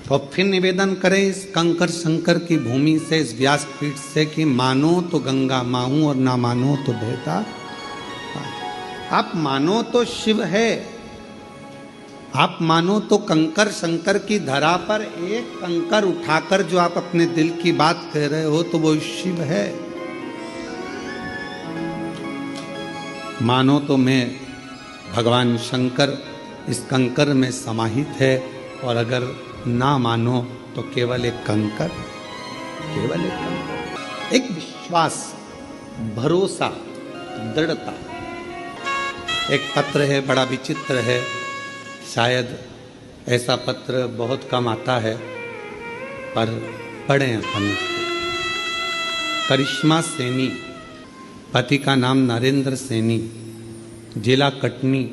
तो फिर निवेदन करें इस कंकर शंकर की भूमि से, इस व्यासपीठ से कि मानो तो गंगा माहूं और ना मानो तो बहता। आप मानो तो शिव है, आप मानो तो कंकर शंकर की धरा पर एक कंकर उठाकर जो आप अपने दिल की बात कह रहे हो तो वो शिव है। मानो तो मैं भगवान शंकर इस कंकर में समाहित है, और अगर ना मानो तो केवल एक कंकर, केवल एक कंकर। एक विश्वास, भरोसा, दृढ़ता। एक पत्र है, बड़ा विचित्र है, शायद ऐसा पत्र बहुत कम आता है, पर पढ़ें अपन। करिश्मा सैनी, पति का नाम नरेंद्र सैनी, जिला कटनी,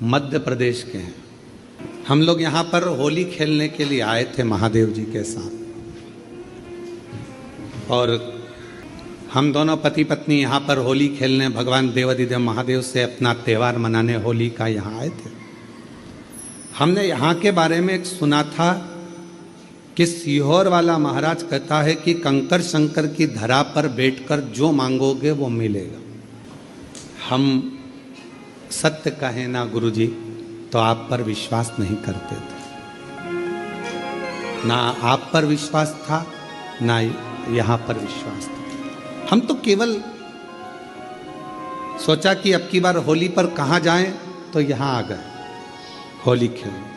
मध्य प्रदेश के हैं। हम लोग यहाँ पर होली खेलने के लिए आए थे महादेव जी के साथ, और हम दोनों पति पत्नी यहाँ पर होली खेलने भगवान देवाधिदेव महादेव से अपना त्यौहार मनाने होली का यहाँ आए थे। हमने यहाँ के बारे में एक सुना था कि सीहोर वाला महाराज कहता है कि कंकर शंकर की धरा पर बैठकर जो मांगोगे वो मिलेगा। हम सत्य कहें ना गुरुजी तो आप पर विश्वास नहीं करते थे, ना आप पर विश्वास था ना यहाँ पर विश्वास था। हम तो केवल सोचा कि अब की बार होली पर कहाँ जाएं, तो यहाँ आ गए होली खेलने।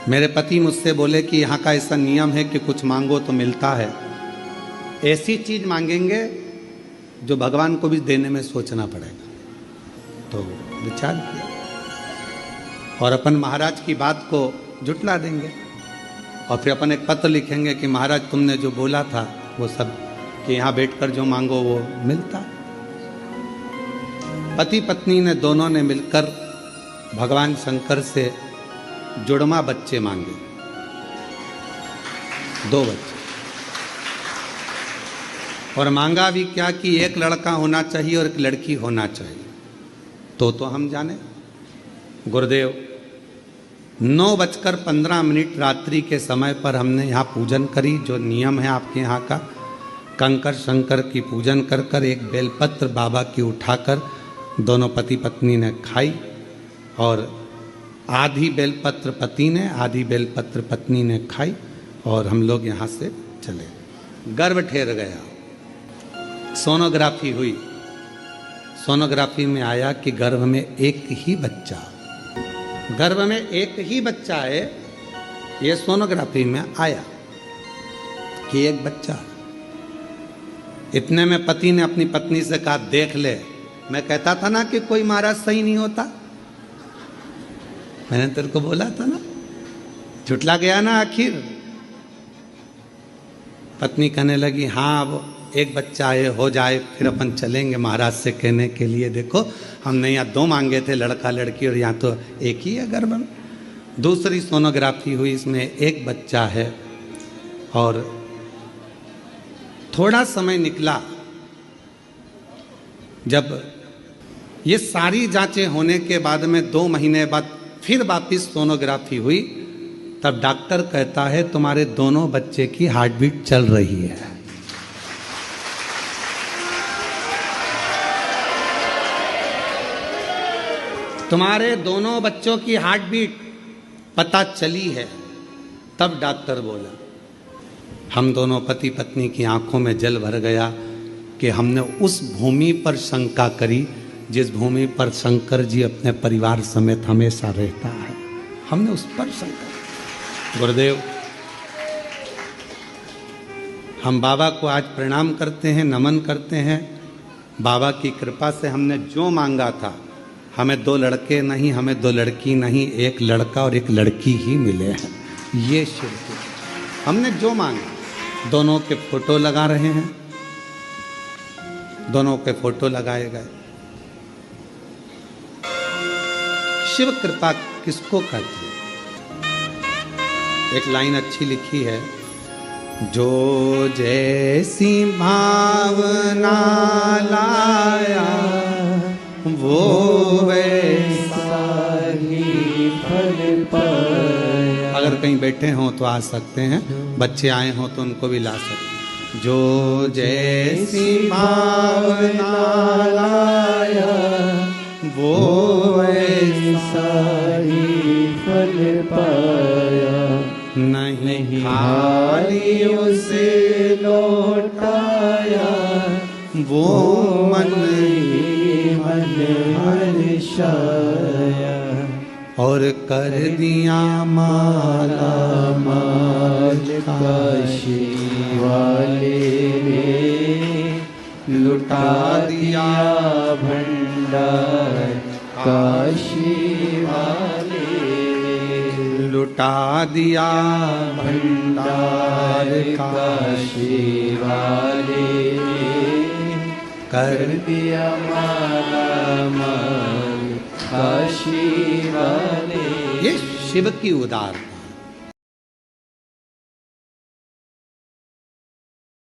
मेरे पति मुझसे बोले कि यहाँ का ऐसा नियम है कि कुछ मांगो तो मिलता है, ऐसी चीज मांगेंगे जो भगवान को भी देने में सोचना पड़ेगा। तो विचार किया और अपन महाराज की बात को जुटला देंगे, और फिर अपन एक पत्र लिखेंगे कि महाराज तुमने जो बोला था वो सब, कि यहाँ बैठकर जो मांगो वो मिलता। पति पत्नी ने दोनों ने मिलकर भगवान शंकर से जुड़वा बच्चे मांगे, 2 बच्चे, और मांगा भी क्या कि एक लड़का होना चाहिए और एक लड़की होना चाहिए। तो हम जाने गुरुदेव 9:15 रात्रि के समय पर हमने यहाँ पूजन करी, जो नियम है आपके यहाँ का, कंकर शंकर की पूजन कर कर एक बेलपत्र बाबा की उठाकर दोनों पति पत्नी ने खाई, और आधी बेलपत्र पति ने, आधी बेलपत्र पत्नी ने खाई, और हम लोग यहाँ से चले। गर्भ ठहर गया, सोनोग्राफी हुई, सोनोग्राफी में आया कि गर्भ में एक ही बच्चा, गर्भ में एक ही बच्चा है। ये सोनोग्राफी में आया कि एक बच्चा। इतने में पति ने अपनी पत्नी से कहा देख ले, मैं कहता था ना कि कोई महाराज सही नहीं होता, मैंने तेरे को बोला था ना, झुटला गया ना आखिर। पत्नी कहने लगी हाँ अब एक बच्चा है, हो जाए फिर अपन चलेंगे महाराज से कहने के लिए, देखो हमने यहाँ 2 मांगे थे, लड़का लड़की, और यहाँ तो एक ही है गर्भ में। दूसरी सोनोग्राफी हुई, इसमें एक बच्चा है, और थोड़ा समय निकला जब ये सारी जांचें होने के बाद में 2 महीने बाद फिर वापिस सोनोग्राफी हुई, तब डॉक्टर कहता है तुम्हारे दोनों बच्चे की हार्ट बीट चल रही है। तुम्हारे दोनों बच्चों की हार्ट बीट पता चली है। तब डॉक्टर बोला, हम दोनों पति पत्नी की आंखों में जल भर गया कि हमने उस भूमि पर शंका करी जिस भूमि पर शंकर जी अपने परिवार समेत हमेशा रहता है, हमने उस पर शंका। गुरुदेव, हम बाबा को आज प्रणाम करते हैं, नमन करते हैं। बाबा की कृपा से हमने जो मांगा था, हमें 2 लड़के नहीं, हमें 2 लड़की नहीं, एक लड़का और एक लड़की ही मिले हैं। ये शिव की हमने जो मांगा। दोनों के फोटो लगा रहे हैं, दोनों के फोटो लगाए गए। शिव कृपा किसको कहते हैं? एक लाइन अच्छी लिखी है, जो जैसी भावना लाया वो वैसा ही फल पाया। अगर कहीं बैठे हों तो आ सकते हैं, बच्चे आए हों तो उनको भी ला सकते हैं। जो जैसी भावना लाया वो ऐसा ही फल पाया, नहीं खाली उसे लौटाया, वो मन ही मन हर्षाया, और कर दिया माला माल काशी वाले ने, लुटा दिया भंडार काशी वाले ने, लुटा दिया भंडार काशी वाले ने, कर दिया माला माल काशी वाले। ये शिव की उदारता।